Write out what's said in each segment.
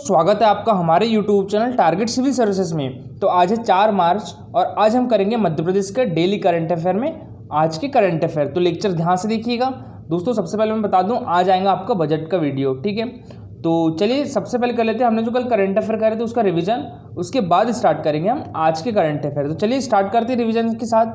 स्वागत है आपका हमारे YouTube channel Target Civil Services में। तो आज है 4 मार्च और आज हम करेंगे मध्य प्रदेश के डेली करंट अफेयर में आज के करंट अफेयर। तो लेक्चर ध्यान से देखिएगा दोस्तों। सबसे पहले मैं बता दूं, आज आएगा आपका बजट का वीडियो, ठीक है। तो चलिए सबसे पहले कर लेते हैं, हमने जो कल करंट अफेयर करे थे उसका रिविजन, उसके बाद स्टार्ट करेंगे हम आज के करंट अफेयर। तो चलिए स्टार्ट करते हैं रिविजन के साथ।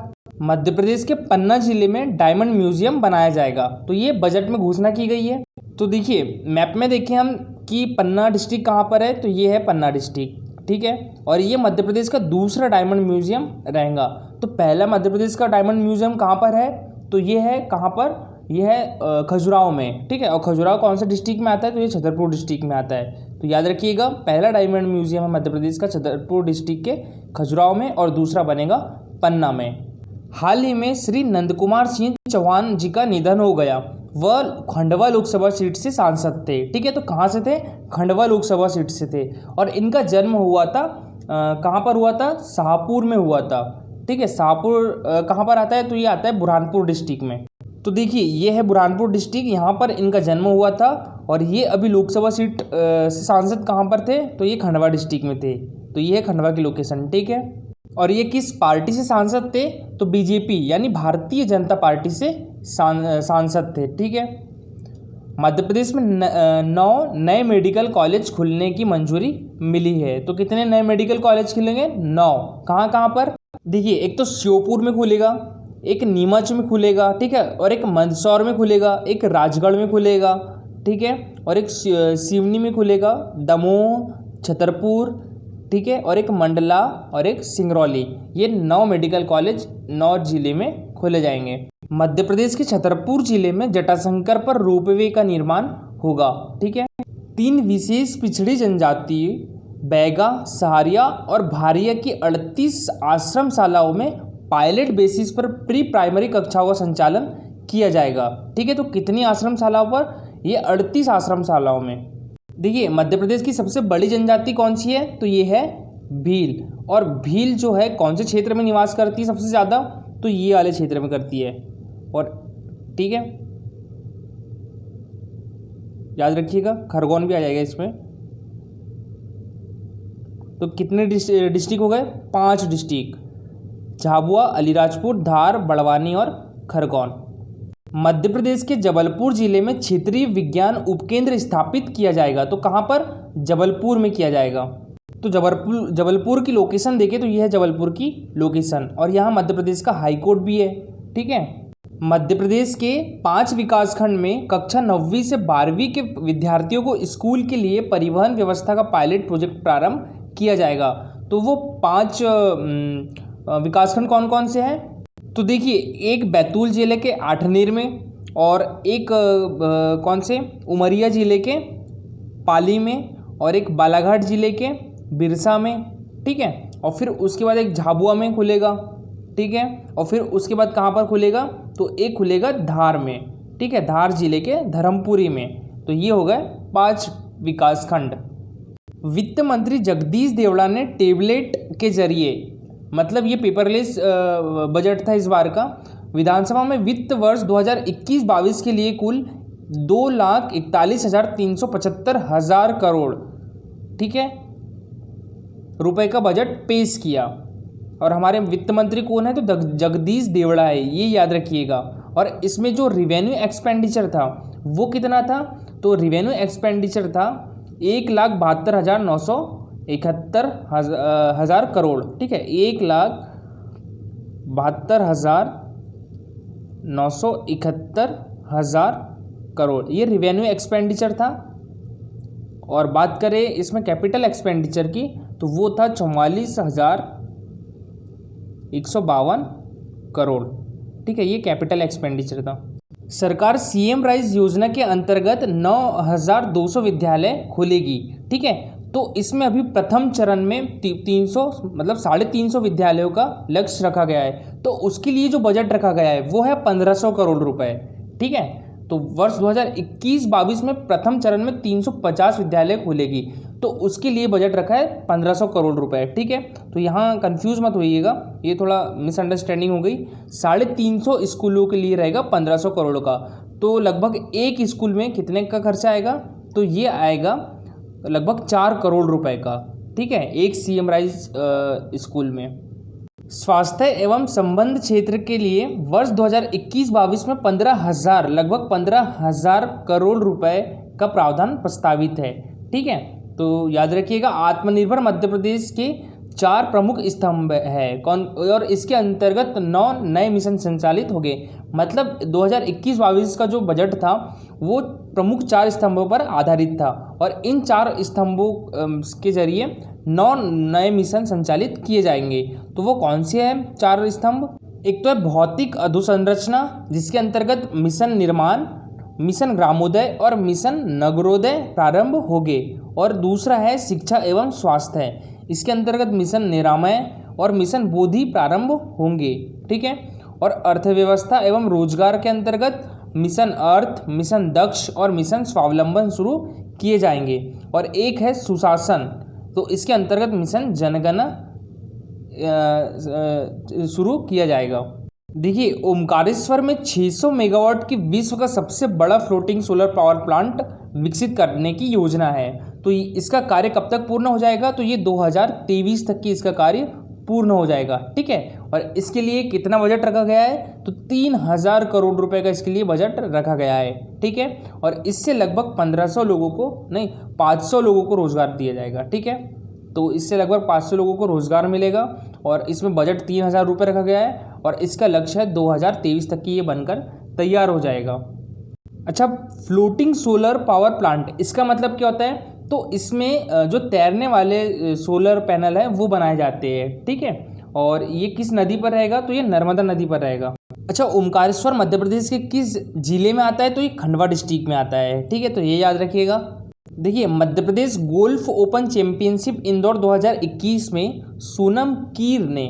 मध्य प्रदेश के पन्ना जिले में डायमंड म्यूजियम बनाया जाएगा, तो ये बजट में घोषणा की गई है। तो देखिए मैप में देखिए हम कि पन्ना डिस्ट्रिक्ट कहाँ पर है, तो ये है पन्ना डिस्ट्रिक्ट, ठीक है। और ये मध्य प्रदेश का दूसरा डायमंड म्यूजियम रहेगा। तो पहला मध्य प्रदेश का डायमंड म्यूजियम कहाँ पर है, तो ये है कहाँ पर, ये है खजुराहो में, ठीक है। और खजुराहो कौन सा डिस्ट्रिक्ट में आता है, तो ये छतरपुर डिस्ट्रिक्ट में आता है। तो याद रखिएगा पहला डायमंड म्यूजियम है मध्य प्रदेश का छतरपुर डिस्ट्रिक्ट के खजुराहो में और दूसरा बनेगा पन्ना में। हाल ही में श्री नंदकुमार सिंह चौहान जी का निधन हो गया। वह खंडवा लोकसभा सीट से सांसद थे, ठीक है। तो कहाँ से थे, खंडवा लोकसभा सीट से थे। और इनका जन्म हुआ था कहाँ पर हुआ था, शाहपुर में हुआ था, ठीक है। शाहपुर कहाँ पर आता है, तो ये आता है बुरहानपुर डिस्ट्रिक्ट में। तो देखिए ये है बुरहानपुर डिस्ट्रिक्ट, यहाँ पर इनका जन्म हुआ था। और ये अभी लोकसभा सीट से सांसद कहाँ पर थे, तो ये खंडवा डिस्ट्रिक्ट में थे। तो ये है खंडवा की लोकेशन, ठीक है। और ये किस पार्टी से सांसद थे, तो बीजेपी यानी भारतीय जनता पार्टी से सांसद थे, ठीक है। मध्य प्रदेश में 9 नए मेडिकल कॉलेज खुलने की मंजूरी मिली है। तो कितने नए मेडिकल कॉलेज खुलेंगे, 9। कहाँ कहाँ पर, देखिए एक तो श्योपुर में खुलेगा, एक नीमच में खुलेगा, ठीक है। और एक मंदसौर में खुलेगा, एक राजगढ़ में खुलेगा, ठीक है। और एक सिवनी में खुलेगा, दमोह, छतरपुर, ठीक है। और एक मंडला और एक सिंगरौली। ये 9 मेडिकल कॉलेज 9 जिले में खोले जाएंगे। मध्य प्रदेश के छतरपुर जिले में जटाशंकर पर रोपवे का निर्माण होगा, ठीक है। 3 विशेष पिछड़ी जनजाति बैगा, सहारिया और भारिया की 38 आश्रमशालाओं में पायलट बेसिस पर प्री प्राइमरी कक्षाओं का संचालन किया जाएगा, ठीक है। तो कितनी आश्रमशालाओं पर, ये 38 आश्रमशालाओं में। देखिए मध्य प्रदेश की सबसे बड़ी जनजाति कौन सी है, तो ये है भील। और भील जो है कौन से क्षेत्र में निवास करती है सबसे ज़्यादा, तो ये वाले क्षेत्र में करती है। और ठीक है याद रखिएगा खरगोन भी आ जाएगा इसमें। तो कितने डिस्ट्रिक्ट हो गए, 5 डिस्ट्रिक्ट, झाबुआ, अलीराजपुर, धार, बड़वानी और खरगोन। मध्य प्रदेश के जबलपुर जिले में क्षेत्रीय विज्ञान उपकेंद्र स्थापित किया जाएगा। तो कहाँ पर, जबलपुर में किया जाएगा। तो जबलपुर की लोकेशन देखें तो यह है जबलपुर की लोकेशन। और यहाँ मध्य प्रदेश का हाई कोर्ट भी है, ठीक है। मध्य प्रदेश के 5 विकासखंड में कक्षा 9वीं से 12वीं के विद्यार्थियों को स्कूल के लिए परिवहन व्यवस्था का पायलट प्रोजेक्ट प्रारंभ किया जाएगा। तो वो 5 विकासखंड कौन कौन से हैं, तो देखिए एक बैतूल जिले के आठनेर में, और एक कौन से, उमरिया जिले के पाली में, और एक बालाघाट जिले के बिरसा में, ठीक है। और फिर उसके बाद एक झाबुआ में खुलेगा, ठीक है। और फिर उसके बाद कहाँ पर खुलेगा, तो एक खुलेगा धार में, ठीक है, धार जिले के धर्मपुरी में। तो ये हो गए 5 विकासखंड। वित्त मंत्री जगदीश देवड़ा ने टेबलेट के जरिए, मतलब ये पेपरलेस बजट था इस बार का, विधानसभा में वित्त वर्ष 2021-22 के लिए कुल 2,41,375 करोड़, ठीक है, रुपए का बजट पेश किया। और हमारे वित्त मंत्री कौन है, तो जगदीश देवड़ा है, ये याद रखिएगा। और इसमें जो रिवेन्यू एक्सपेंडिचर था वो कितना था, तो रिवेन्यू एक्सपेंडिचर था 1,72,971 करोड़, ठीक है, 1,72,971 करोड़, ये रिवेन्यू एक्सपेंडिचर था। और बात करें इसमें कैपिटल एक्सपेंडिचर की, तो वो था 44,152 करोड़, ठीक है, ये कैपिटल एक्सपेंडिचर था। सरकार सीएम राइज योजना के अंतर्गत 9,200 विद्यालय खोलेगी, ठीक है। तो इसमें अभी प्रथम चरण में 300 मतलब 350 विद्यालयों का लक्ष्य रखा गया है। तो उसके लिए जो बजट रखा गया है वो है 1500 करोड़ रुपए, ठीक है। तो वर्ष 2021-22 में प्रथम चरण में 350 विद्यालय खुलेगी, तो उसके लिए बजट रखा है 1500 करोड़ रुपए, ठीक है। तो यहाँ कंफ्यूज मत होइएगा, ये थोड़ा मिसअंडरस्टैंडिंग हो गई। 350 स्कूलों के लिए रहेगा 1500 करोड़ का। तो लगभग एक स्कूल में कितने का खर्चा आएगा, तो ये आएगा लगभग 4 करोड़ रुपए का, ठीक है, एक CM राइज स्कूल में। स्वास्थ्य एवं संबंध क्षेत्र के लिए वर्ष 2021-22 में लगभग 15,000 करोड़ रुपए का प्रावधान प्रस्तावित है, ठीक है। तो याद रखिएगा, आत्मनिर्भर मध्य प्रदेश के 4 प्रमुख स्तंभ है कौन, और इसके अंतर्गत 9 नए मिशन संचालित हो गए। मतलब 2021-22 का जो बजट था वो प्रमुख 4 स्तंभों पर आधारित था, और इन 4 स्तंभों के जरिए 9 नए मिशन संचालित किए जाएंगे। तो वो कौन से हैं 4 स्तंभ? एक तो है भौतिक अधोसंरचना, जिसके अंतर्गत मिशन निर्माण, मिशन ग्रामोदय और मिशन नगरोदय प्रारंभ होंगे। और दूसरा है शिक्षा एवं स्वास्थ्य, इसके अंतर्गत मिशन निरामय और मिशन बोधि प्रारंभ होंगे, ठीक है। और अर्थव्यवस्था एवं रोजगार के अंतर्गत मिशन अर्थ, मिशन दक्ष और मिशन स्वावलंबन शुरू किए जाएंगे। और एक है सुशासन, तो इसके अंतर्गत मिशन जनगणना शुरू किया जाएगा। देखिए, ओमकारेश्वर में 600 मेगावाट की विश्व का सबसे बड़ा फ्लोटिंग सोलर पावर प्लांट विकसित करने की योजना है। तो इसका कार्य कब तक पूर्ण हो जाएगा? तो ये 2023 तक की इसका कार्य पूर्ण हो जाएगा, ठीक है। और इसके लिए कितना बजट रखा गया है? तो 3,000 करोड़ रुपए का इसके लिए बजट रखा गया है, ठीक है। और इससे लगभग 500 लोगों को रोजगार दिया जाएगा, ठीक है। तो इससे लगभग 500 लोगों को रोजगार मिलेगा, और इसमें बजट 3,000 रुपये रखा गया है, और इसका लक्ष्य है 2023 तक की ये बनकर तैयार हो जाएगा। अच्छा, फ्लोटिंग सोलर पावर प्लांट, इसका मतलब क्या होता है? तो इसमें जो तैरने वाले सोलर पैनल है वो बनाए जाते हैं, ठीक है। और ये किस नदी पर रहेगा? तो ये नर्मदा नदी पर रहेगा। अच्छा, ओमकारेश्वर मध्य प्रदेश के किस जिले में आता है? तो ये खंडवा डिस्ट्रिक्ट में आता है, ठीक है। तो ये याद रखिएगा। देखिए, Madhya Pradesh golf open championship Indore 2021 में सोनम कीर ने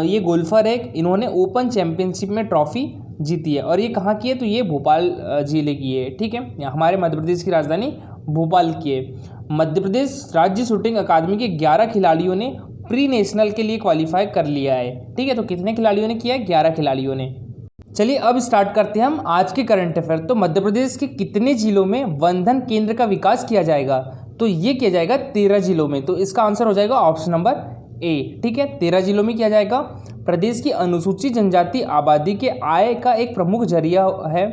ये गोल्फर है, इन्होंने ओपन चैंपियनशिप में ट्रॉफी जीती है। और ये कहाँ की है? तो ये भोपाल जिले की है, ठीक है। हमारे मध्य प्रदेश की राजधानी भोपाल की है। मध्य प्रदेश राज्य शूटिंग अकादमी के 11 खिलाड़ियों ने प्री नेशनल के लिए क्वालिफाई कर लिया है, ठीक है। तो कितने खिलाड़ियों ने किया है? 11 खिलाड़ियों ने। चलिए अब स्टार्ट करते हैं हम आज के करंट अफेयर। तो मध्य प्रदेश के कितने जिलों में वनधन केंद्र का विकास किया जाएगा? तो ये किया जाएगा 13 जिलों में। तो इसका आंसर हो जाएगा ऑप्शन नंबर ए, ठीक है। 13 जिलों में किया जाएगा। प्रदेश की अनुसूचित जनजाति आबादी के आय का एक प्रमुख जरिया है,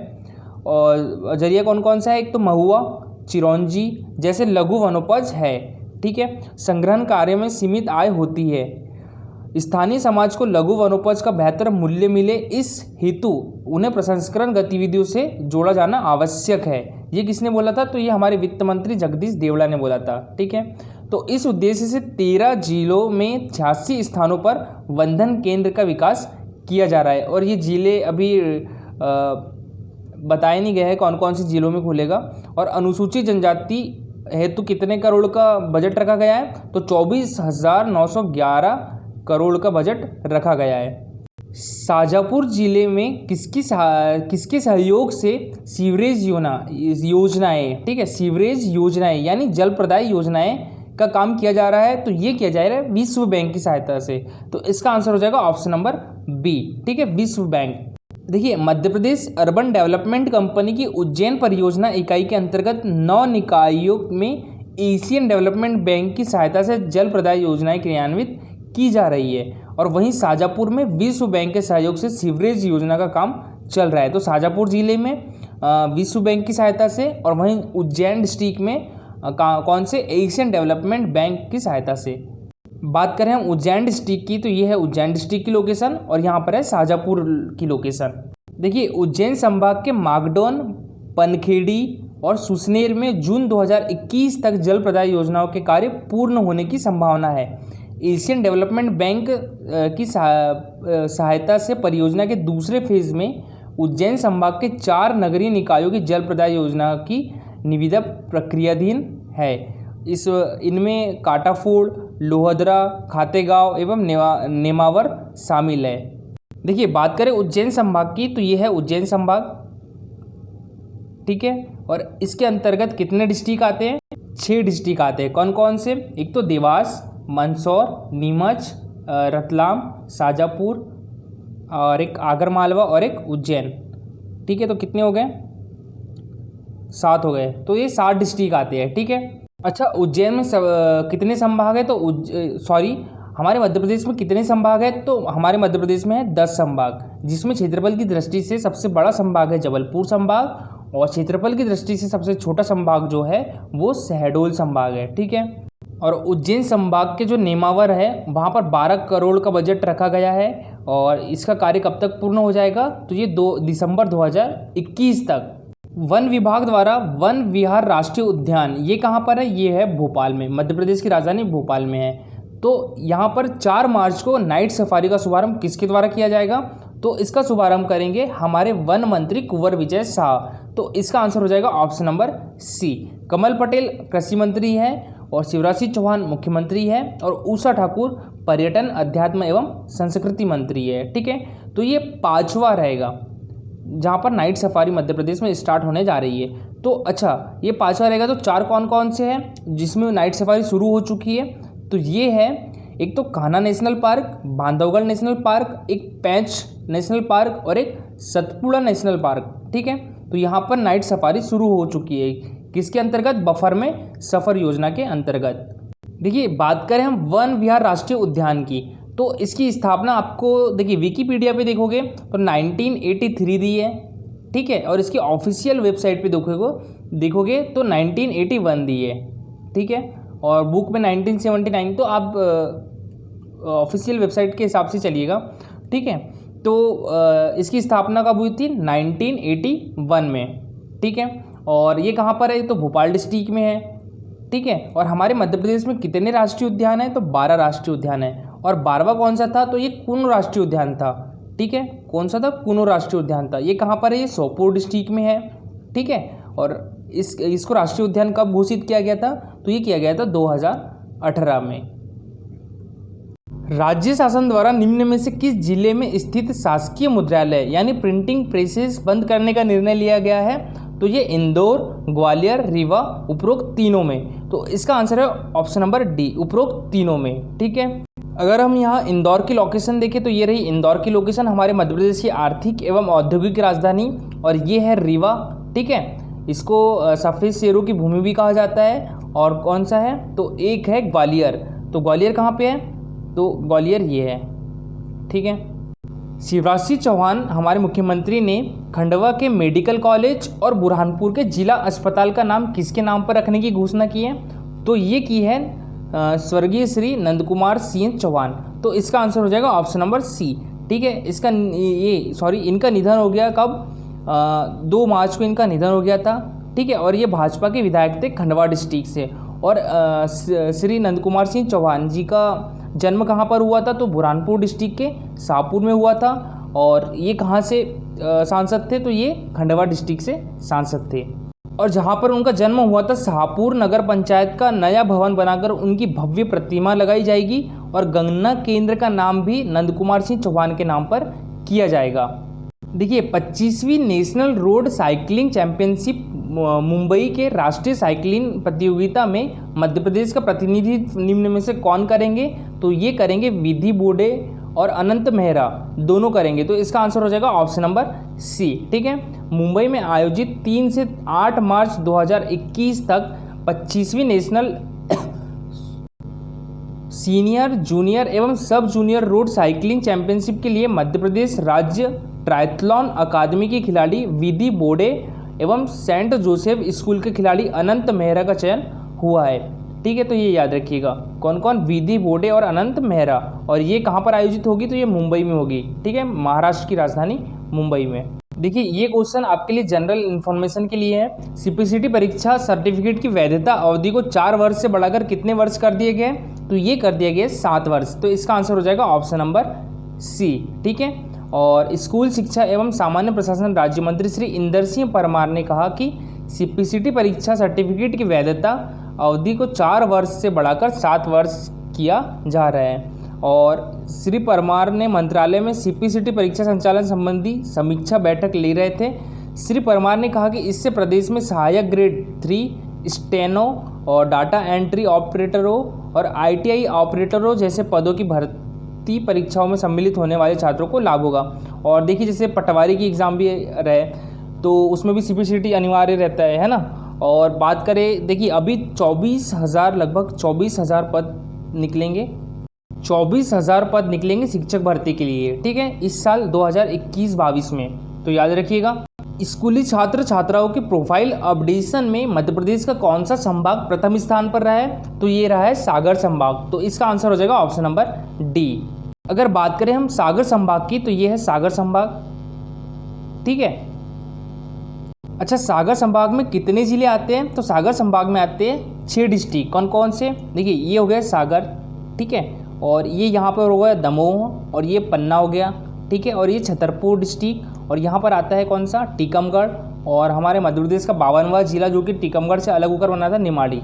और जरिया कौन कौन सा है? एक तो महुआ, चिरौंजी जैसे लघु वनोपज है, ठीक है। संग्रहण कार्य में सीमित आय होती है। स्थानीय समाज को लघु वनोपज का बेहतर मूल्य मिले, इस हेतु उन्हें प्रसंस्करण गतिविधियों से जोड़ा जाना आवश्यक है। ये किसने बोला था? तो ये हमारे वित्त मंत्री जगदीश देवड़ा ने बोला था, ठीक है। तो इस उद्देश्य से 13 जिलों में 86 स्थानों पर वनधन केंद्र का विकास किया जा रहा है। और ये जिले अभी बताए नहीं गए हैं कौन कौन से जिलों में खुलेगा। और अनुसूचित जनजाति हेतु कितने करोड़ का बजट रखा गया है? तो 24,911 करोड़ का बजट रखा गया है। शाजापुर जिले में किसके सहयोग से सीवरेज योजनाएं, ठीक है, सीवरेज योजनाएं यानी जल प्रदाय योजनाएं का काम किया जा रहा है? तो ये किया जा रहा है विश्व बैंक की सहायता से। तो इसका आंसर हो जाएगा ऑप्शन नंबर बी, ठीक है, विश्व बैंक। देखिए, Madhya Pradesh urban development company की उज्जैन परियोजना इकाई के अंतर्गत 9 निकायों में एशियन डेवलपमेंट बैंक की सहायता से जल प्रदाय योजनाएं क्रियान्वित की जा रही है। और वहीं शाजापुर में विश्व बैंक के सहयोग से सीवरेज योजना का काम चल रहा है। तो शाजापुर जिले में विश्व बैंक की सहायता से, और वहीं उज्जैन डिस्ट्रिक्ट में कौन से? एशियन डेवलपमेंट बैंक की सहायता से। बात करें हम उज्जैन डिस्ट्रिक्ट की, तो ये है उज्जैन डिस्ट्रिक्ट की लोकेशन, और यहाँ पर है शाजापुर की लोकेशन। देखिए, उज्जैन संभाग के मागडोन, पनखेड़ी और सुसनेर में जून 2021 तक जल प्रदाय योजनाओं के कार्य पूर्ण होने की संभावना है। एशियन डेवलपमेंट बैंक की सहायता से परियोजना के दूसरे फेज में उज्जैन संभाग के 4 नगरीय निकायों की जल प्रदाय योजना की निविदा प्रक्रियाधीन है। इनमें काटाफोड़, लोहद्रा, खातेगांव एवं नेमावर शामिल है। देखिए, बात करें उज्जैन संभाग की, तो ये है उज्जैन संभाग, ठीक है। और इसके अंतर्गत कितने डिस्ट्रिक्ट आते हैं? 6 डिस्ट्रिक्ट आते हैं। कौन कौन से? एक तो देवास, मंदसौर, नीमच, रतलाम, शाजापुर, और एक आगरमालवा और एक उज्जैन, ठीक है। तो कितने हो गए? 7 हो गए। तो ये 7 डिस्ट्रिक्ट आते हैं, ठीक है। अच्छा, उज्जैन में कितने संभाग है? तो हमारे मध्य प्रदेश में कितने संभाग है? तो हमारे मध्य प्रदेश में है 10 संभाग, जिसमें क्षेत्रफल की दृष्टि से सबसे बड़ा संभाग है जबलपुर संभाग, और क्षेत्रफल की दृष्टि से सबसे छोटा संभाग जो है वो शहडोल संभाग है। ठीक है। और उज्जैन संभाग के जो नेमावर है वहाँ पर 12 करोड़ का बजट रखा गया है, और इसका कार्य कब तक पूर्ण हो जाएगा? तो ये 2 दिसंबर 2021 तक। वन विभाग द्वारा वन विहार राष्ट्रीय उद्यान ये कहाँ पर है? ये है भोपाल में, मध्य प्रदेश की राजधानी भोपाल में है। तो यहाँ पर 4 मार्च को नाइट सफारी का शुभारंभ किसके द्वारा किया जाएगा? तो इसका शुभारंभ करेंगे हमारे वन मंत्री कुंवर विजय शाह। तो इसका आंसर हो जाएगा option number C. Kamal Patel कृषि मंत्री हैं, और शिवराज सिंह चौहान मुख्यमंत्री है, और उषा ठाकुर पर्यटन अध्यात्म एवं संस्कृति मंत्री है। ठीक है। तो ये 5वां रहेगा जहाँ पर नाइट सफारी मध्य प्रदेश में स्टार्ट होने जा रही है। तो अच्छा, ये 5वां रहेगा। तो 4 कौन कौन से हैं जिसमें नाइट सफारी शुरू हो चुकी है? तो ये है, एक तो Kanha national park, Bandhavgarh national park, एक पेंच नेशनल पार्क, और एक सतपुड़ा नेशनल पार्क। ठीक है। तो यहाँ पर नाइट सफारी शुरू हो चुकी है। किसके अंतर्गत? बफर में सफर योजना के अंतर्गत। देखिए, बात करें हम वन विहार राष्ट्रीय उद्यान की, तो इसकी स्थापना आपको देखिए विकिपीडिया पे देखोगे तो 1983 दी है। ठीक है। और इसकी ऑफिशियल वेबसाइट पे देखोगे तो 1981 दी है। ठीक है। और बुक में 1979। तो आप ऑफिशियल वेबसाइट के हिसाब से चलिएगा। ठीक है। तो इसकी स्थापना कब हुई थी? 1981 में। ठीक है। और ये कहाँ पर है? तो भोपाल डिस्ट्रिक्ट में है। ठीक है। और हमारे मध्य प्रदेश में कितने राष्ट्रीय उद्यान हैं? तो 12 राष्ट्रीय उद्यान हैं। और 12वां कौन सा था? तो ये कुनो राष्ट्रीय उद्यान था। ठीक है। कौन सा था? कुनो राष्ट्रीय उद्यान था। ये कहाँ पर है? ये सोपोर डिस्ट्रिक्ट में है। ठीक है। और इसको राष्ट्रीय उद्यान कब घोषित किया गया था? तो ये किया गया था 2018 में। राज्य शासन द्वारा निम्न में से किस जिले में स्थित शासकीय मुद्रालय यानी प्रिंटिंग प्रेसेस बंद करने का निर्णय लिया गया है? तो ये इंदौर, ग्वालियर, रीवा, उपरोक्त तीनों में। तो इसका आंसर है ऑप्शन नंबर डी, उपरोक्त तीनों में। ठीक है। अगर हम यहाँ इंदौर की लोकेशन देखें तो ये रही इंदौर की लोकेशन, हमारे मध्य प्रदेश की आर्थिक एवं औद्योगिक राजधानी। और ये है रीवा। ठीक है। इसको सफ़ेद शेरों की भूमि भी कहा जाता है। और कौन सा है? तो एक है ग्वालियर। तो ग्वालियर कहाँ पे है? तो ग्वालियर ये है। ठीक है। शिवराज सिंह चौहान हमारे मुख्यमंत्री ने खंडवा के मेडिकल कॉलेज और बुरहानपुर के जिला अस्पताल का नाम किसके नाम पर रखने की घोषणा की है? तो ये की है स्वर्गीय श्री नंद कुमार सिंह चौहान। तो इसका आंसर हो जाएगा ऑप्शन नंबर सी। ठीक है। इनका निधन हो गया कब? 2 मार्च को इनका निधन हो गया था। ठीक है। और ये भाजपा के विधायक थे खंडवा डिस्ट्रिक्ट से। और श्री नंद कुमार सिंह चौहान जी का जन्म कहाँ पर हुआ था? तो बुरहानपुर डिस्ट्रिक्ट के शाहपुर में हुआ था। और ये कहाँ से सांसद थे? तो ये खंडवा डिस्ट्रिक्ट से सांसद थे। और जहाँ पर उनका जन्म हुआ था शाहपुर नगर पंचायत का नया भवन बनाकर उनकी भव्य प्रतिमा लगाई जाएगी, और गणना केंद्र का नाम भी नंद कुमार सिंह चौहान के नाम पर किया जाएगा। देखिए, 25वीं national road cycling championship Mumbai के राष्ट्रीय साइकिलिंग प्रतियोगिता में मध्य प्रदेश का प्रतिनिधित्व निम्न में से कौन करेंगे? तो ये करेंगे विधि बोडे और अनंत मेहरा, दोनों करेंगे। तो इसका आंसर हो जाएगा ऑप्शन नंबर सी। ठीक है। मुंबई में आयोजित 3 से 8 मार्च 2021 तक 25वीं नेशनल सीनियर, जूनियर एवं सब जूनियर रोड साइकिलिंग चैंपियनशिप के लिए मध्य प्रदेश राज्य ट्रायथलॉन अकादमी के खिलाड़ी विधि बोडे एवं सेंट जोसेफ स्कूल के खिलाड़ी अनंत मेहरा का चयन हुआ है। ठीक है। तो ये याद रखिएगा कौन कौन? विधि बोडे और अनंत मेहरा। और ये कहाँ पर आयोजित होगी? तो ये मुंबई में होगी। ठीक है। महाराष्ट्र की राजधानी मुंबई में। देखिए, ये क्वेश्चन आपके लिए जनरल इन्फॉर्मेशन के लिए है। सीपीसीटी परीक्षा सर्टिफिकेट की वैधता अवधि को 4 वर्ष से बढ़ाकर कितने वर्ष कर दिए गए? तो ये कर दिया गया 7 वर्ष। तो इसका आंसर हो जाएगा ऑप्शन नंबर सी। ठीक है। और स्कूल शिक्षा एवं सामान्य प्रशासन राज्य मंत्री श्री इंदर सिंह परमार ने कहा कि सीपीसीटी परीक्षा सर्टिफिकेट की वैधता अवधि को 4 वर्ष से बढ़ाकर 7 वर्ष किया जा रहा है। और श्री परमार ने मंत्रालय में सीपीसीटी परीक्षा संचालन संबंधी समीक्षा बैठक ले रहे थे। श्री परमार ने कहा कि इससे प्रदेश में सहायक ग्रेड 3 स्टेनो और डाटा एंट्री ऑपरेटरों और आईटीआई ऑपरेटरों जैसे पदों की भर्ती परीक्षाओं में सम्मिलित होने वाले छात्रों को लाभ होगा। और देखिए, जैसे पटवारी की एग्ज़ाम भी रहे तो उसमें भी सीपीसीटी अनिवार्य रहता है ना। और बात करें, देखिए अभी 24,000 लगभग 24,000 पद निकलेंगे, 24,000 पद निकलेंगे शिक्षक भर्ती के लिए, ठीक है, इस साल 2021-22 में। तो याद रखिएगा। स्कूली छात्र छात्राओं के प्रोफाइल अपडेशन में मध्य प्रदेश का कौन सा संभाग प्रथम स्थान पर रहा है? तो ये रहा है सागर संभाग। तो इसका आंसर हो जाएगा ऑप्शन नंबर डी। अगर बात करें हम सागर संभाग की, तो ये है सागर संभाग, ठीक है। अच्छा, सागर संभाग में कितने जिले आते हैं? तो सागर संभाग में आते हैं 6 डिस्ट्रिक्ट। कौन कौन से? देखिए ये हो गया सागर, ठीक है, और ये यहाँ पर हो गया दमोह, और ये पन्ना हो गया, ठीक है, और ये छतरपुर डिस्ट्रिक्ट, और यहाँ पर आता है कौन सा? टीकमगढ़, और हमारे मध्य प्रदेश का 52वां जिला जो कि टीकमगढ़ से अलग होकर बना था, निमाड़ी।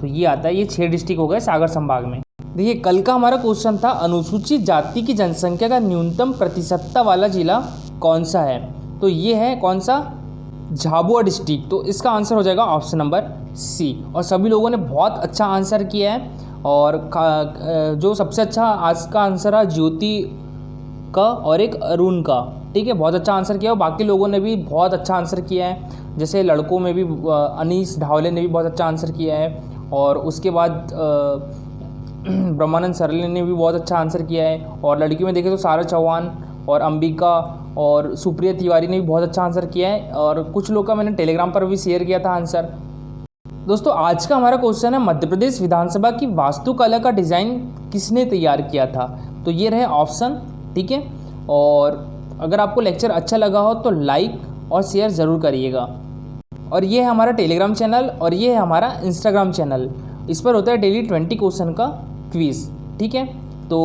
तो ये आता है, ये 6 डिस्ट्रिक्ट हो गए सागर संभाग में। देखिए कल का हमारा क्वेश्चन था अनुसूचित जाति की जनसंख्या का न्यूनतम प्रतिशतता वाला जिला कौन सा है? तो ये है कौन सा? झाबुआ डिस्ट्रिक्ट। तो इसका आंसर हो जाएगा ऑप्शन नंबर सी। और सभी लोगों ने बहुत अच्छा आंसर किया है, और जो सबसे अच्छा आज का आंसर है ज्योति का और एक अरुण का, ठीक है, बहुत अच्छा आंसर किया। और बाकी लोगों ने भी बहुत अच्छा आंसर किया है, जैसे लड़कों में भी अनीस ढावले ने भी बहुत अच्छा आंसर किया है, और उसके बाद ब्रह्मानंद सरले ने भी बहुत अच्छा आंसर किया है, और लड़कियों में देखें तो सारा चौहान और अंबिका और सुप्रिया तिवारी ने भी बहुत अच्छा आंसर किया है, और कुछ लोग का मैंने टेलीग्राम पर भी शेयर किया था आंसर। दोस्तों आज का हमारा क्वेश्चन है मध्य प्रदेश विधानसभा की वास्तुकला का डिज़ाइन किसने तैयार किया था? तो ये रहे ऑप्शन, ठीक है। और अगर आपको लेक्चर अच्छा लगा हो तो लाइक और शेयर ज़रूर करिएगा। और ये है हमारा टेलीग्राम चैनल, और ये है हमारा इंस्टाग्राम चैनल। इस पर होता है डेली 20 क्वेश्चन का क्विज़, ठीक है। तो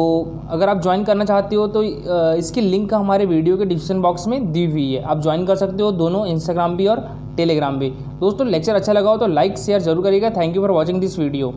अगर आप ज्वाइन करना चाहते हो तो इसकी लिंक हमारे वीडियो के डिस्क्रिप्शन बॉक्स में दी हुई है, आप ज्वाइन कर सकते हो, दोनों इंस्टाग्राम भी और टेलीग्राम भी। दोस्तों लेक्चर अच्छा लगा हो तो लाइक शेयर जरूर करिएगा। Thank you for watching this video.